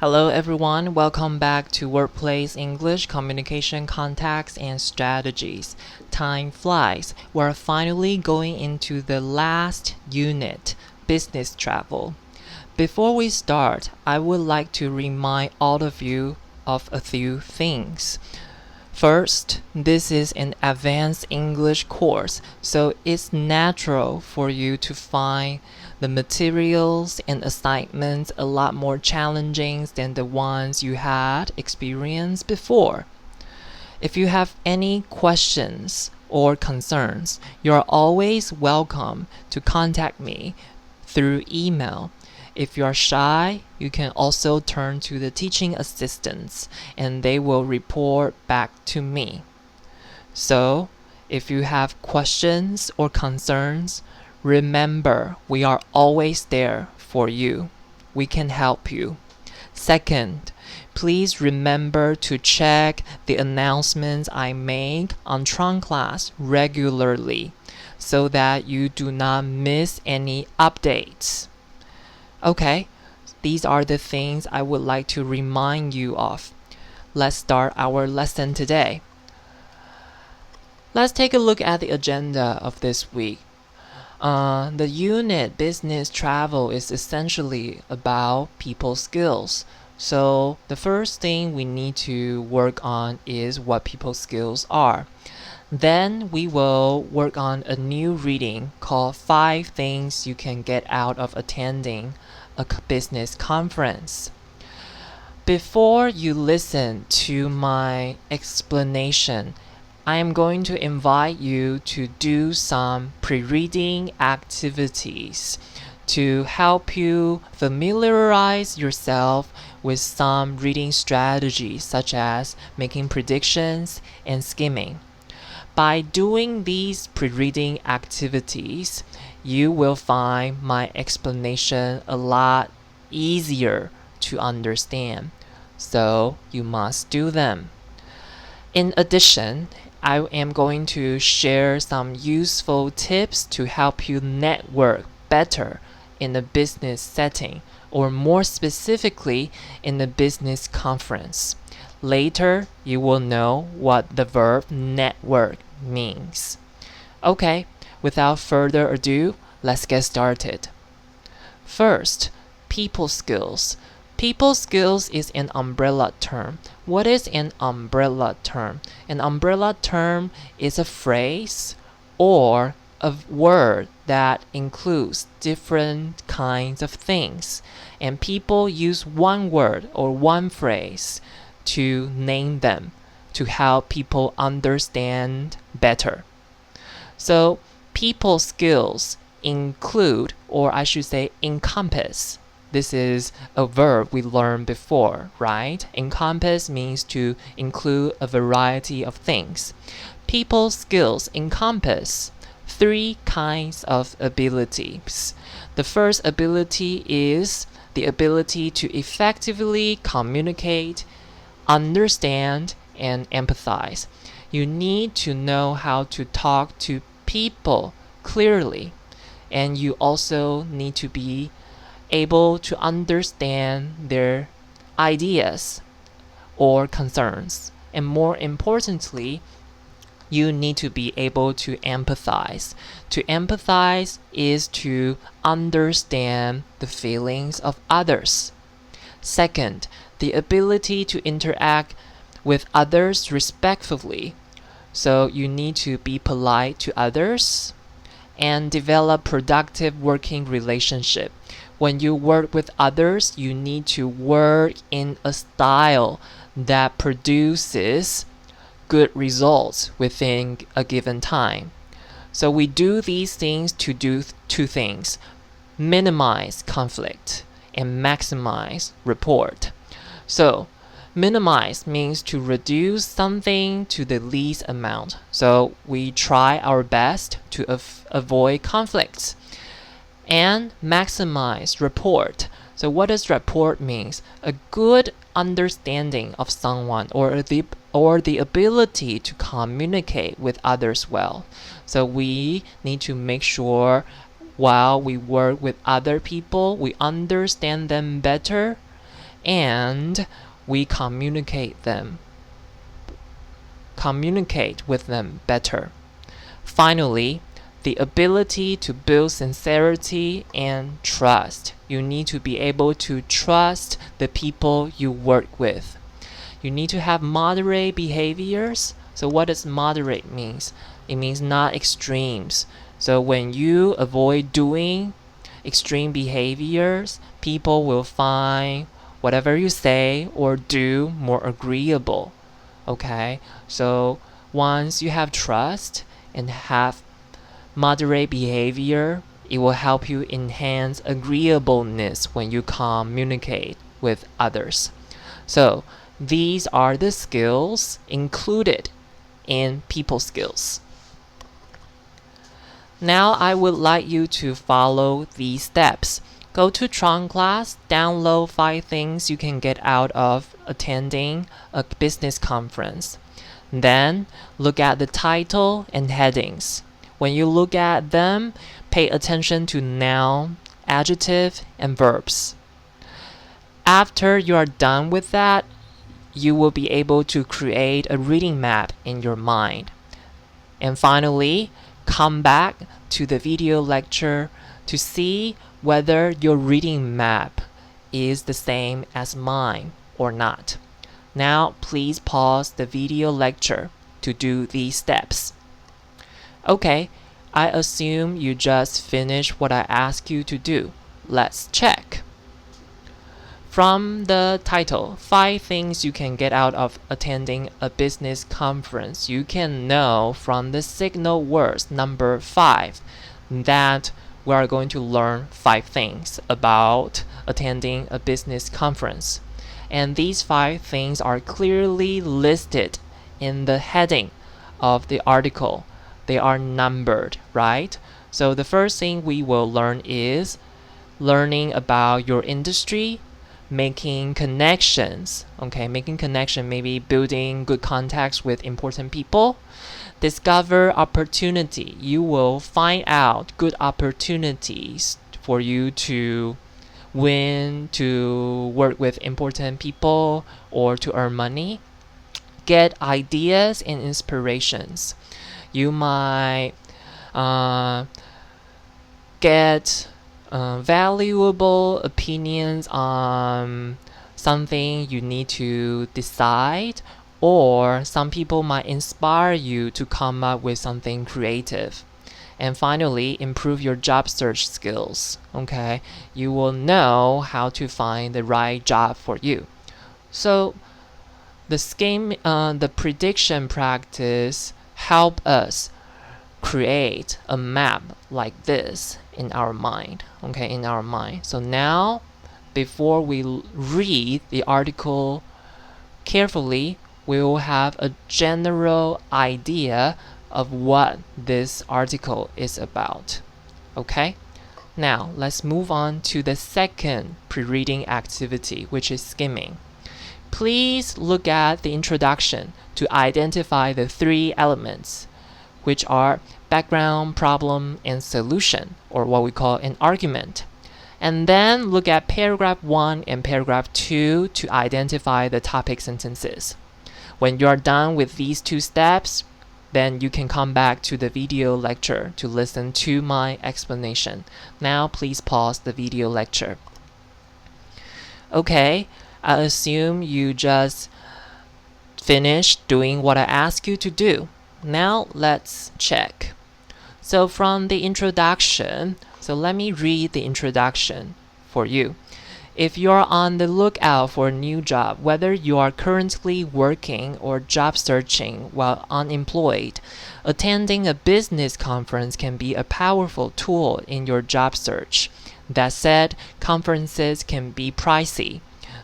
Hello everyone, welcome back to Workplace English Communication Contacts and Strategies. Time flies. We're finally going into the last unit, business travel. Before we start, I would like to remind all of you of a few things. First, this is an advanced English course, so it's natural for you to find the materials and assignments a lot more challenging than the ones you had experienced before. If you have any questions or concerns, you're always welcome to contact me through email. If you're shy, you can also turn to the teaching assistants and they will report back to me. So, if you have questions or concerns, remember we are always there for you. We can help you. Second, please remember to check the announcements I make on Tron Class regularly so that you do not miss any updates. Okay, these are the things I would like to remind you of. Let's start our lesson today. Let's take a look at the agenda of this week. The unit business travel is essentially about people skills. So the first thing we need to work on is what people skills are. Then we will work on a new reading called 5 Things You Can Get Out of Attending a Business Conference. Before you listen to my explanation, I am going to invite you to do some pre-reading activities to help you familiarize yourself with some reading strategies such as making predictions and skimming. By doing these pre-reading activities, you will find my explanation a lot easier to understand. So you must do them. In addition, I am going to share some useful tips to help you network better in a business setting, or more specifically in a business conference. Later, you will know what the verb network means. Okay, without further ado, let's get started. First, people skills. People skills is an umbrella term. What is an umbrella term? An umbrella term is a phrase or a word that includes different kinds of things, and people use one word or one phrase to name them to help people understand better. So, people skills include, or I should say encompass. This is a verb we learned before, right? Encompass means to include a variety of things. People skills encompass 3 kinds of abilities. The first ability is the ability to effectively communicate, understand, and empathize. You need to know how to talk to people clearly, and you also need to be able to understand their ideas or concerns. And more importantly, you need to be able to empathize. To empathize is to understand the feelings of others. Second, the ability to interact with others respectfully. So you need to be polite to others and develop productive working relationship. When you work with others, you need to work in a style that produces good results within a given time. So we do these things to do 2 things: minimize conflict and maximize rapport. So minimize means to reduce something to the least amount. So we try our best to avoid conflicts. And maximize rapport. So what does rapport means? A good understanding of someone, or the ability to communicate with others well. So we need to make sure while we work with other people, we understand them better and we communicate with them better. Finally, the ability to build sincerity and trust. You need to be able to trust the people you work with. You need to have moderate behaviors. So what does moderate means? It means not extremes. So when you avoid doing extreme behaviors, people will find whatever you say or do more agreeable. Okay? So once you have trust and have moderate behavior, it will help you enhance agreeableness when you communicate with others. So these are the skills included in people skills. Now I would like you to follow these steps. Go to Tron class, download 5 things you can get out of attending a business conference. Then look at the title and headings. When you look at them, pay attention to noun, adjective, and verbs. After you are done with that, you will be able to create a reading map in your mind. And finally, come back to the video lecture to see whether your reading map is the same as mine or not. Now, please pause the video lecture to do these steps. Okay, I assume you just finished what I asked you to do. Let's check. From the title, 5 things you can get out of attending a business conference, you can know from the signal words number 5 that we are going to learn 5 things about attending a business conference. And these 5 things are clearly listed in the heading of the article. They are numbered, right? So the first thing we will learn is learning about your industry, making connections, okay, making connection, maybe building good contacts with important people. Discover opportunity. You will find out good opportunities for you to win, to work with important people, or to earn money. Get ideas and inspirations. You might get valuable opinions on something you need to decide, or some people might inspire you to come up with something creative. And finally, improve your job search skills. Okay, you will know how to find the right job for you. So the prediction practice help us create a map like this in our mind. Okay, in our mind. So now, before we read the article carefully, we will have a general idea of what this article is about. Okay? Now, let's move on to the second pre-reading activity, which is skimming. Please look at the introduction to identify the 3 elements, which are background, problem, and solution, or what we call an argument. And then look at paragraph 1 and paragraph 2 to identify the topic sentences. When you are done with these 2 steps, then you can come back to the video lecture to listen to my explanation. Now please pause the video lecture. Okay, I assume you just finished doing what I asked you to do. Now let's check. So from the introduction, so let me read the introduction for you. If you're on the lookout for a new job, whether you are currently working or job searching while unemployed, attending a business conference can be a powerful tool in your job search. That said, conferences can be pricey.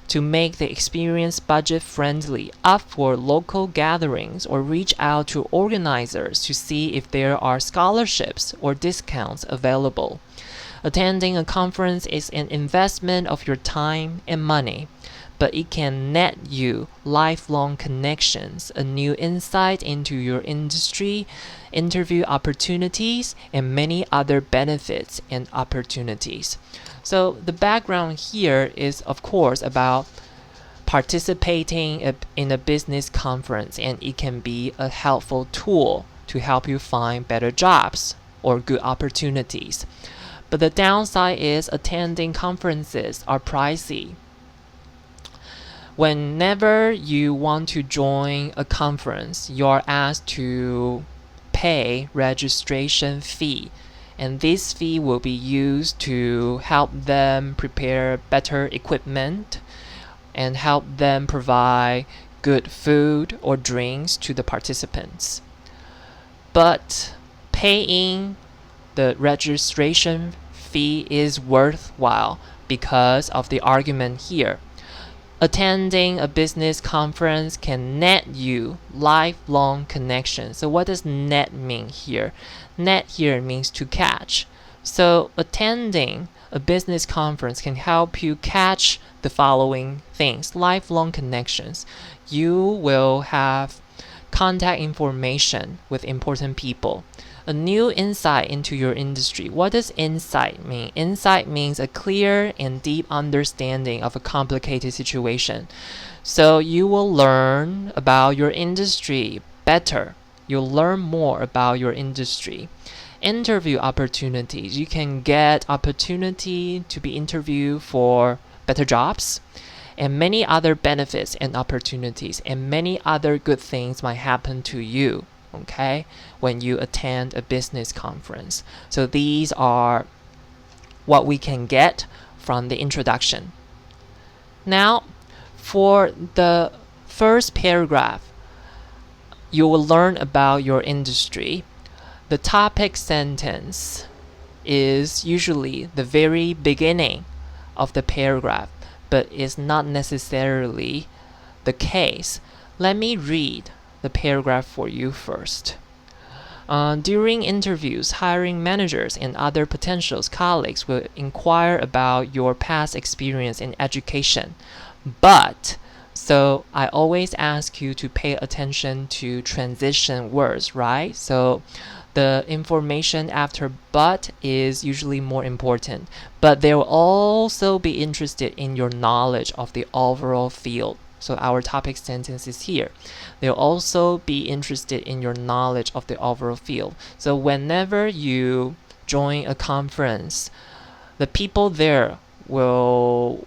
To make the experience budget-friendly, opt for local gatherings or reach out to organizers to see if there are scholarships or discounts available. Attending a conference is an investment of your time and money, but it can net you lifelong connections, a new insight into your industry, interview opportunities, and many other benefits and opportunities. So the background here is, of course, about participating in a business conference, and it can be a helpful tool to help you find better jobs or good opportunities. But the downside is attending conferences are pricey. Whenever you want to join a conference, you're asked to pay registration fee, and this fee will be used to help them prepare better equipment and help them provide good food or drinks to the participants. But paying the registration fee is worthwhile because of the argument here. Attending a business conference can net you lifelong connections. So what does net mean here? Net here means to catch. So attending a business conference can help you catch the following things: lifelong connections. You will have contact information with important people. A new insight into your industry. What does insight mean? Insight means a clear and deep understanding of a complicated situation. So you will learn about your industry better. You'll learn more about your industry. Interview opportunities. You can get opportunity to be interviewed for better jobs, and many other benefits and opportunities, and many other good things might happen to you, okay, when you attend a business conference. So these are what we can get from the introduction. Now, for the first paragraph, you will learn about your industry. The topic sentence is usually the very beginning of the paragraph, but is not necessarily the case. Let me read the paragraph for you first. During interviews, hiring managers and other potential colleagues will inquire about your past experience in education. But, so I always ask you to pay attention to transition words, right? So the information after but is usually more important. But they will also be interested in your knowledge of the overall field. So our topic sentence is here. They'll also be interested in your knowledge of the overall field. So whenever you join a conference, the people there will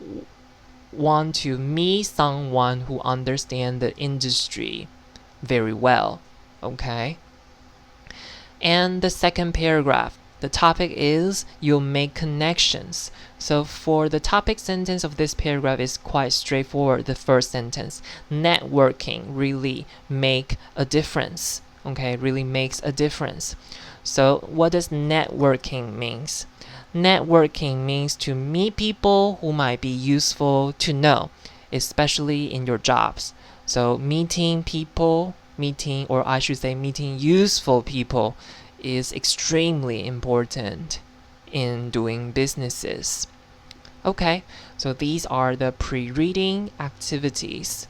want to meet someone who understands the industry very well. Okay? And the second paragraph, the topic is you'll make connections. So for the topic sentence of this paragraph is quite straightforward. The first sentence, networking really make a difference. Okay, really makes a difference. So what does networking means? Networking means to meet people who might be useful to know, especially in your jobs. So meeting useful people is extremely important in doing businesses. Okay, so these are the pre-reading activities.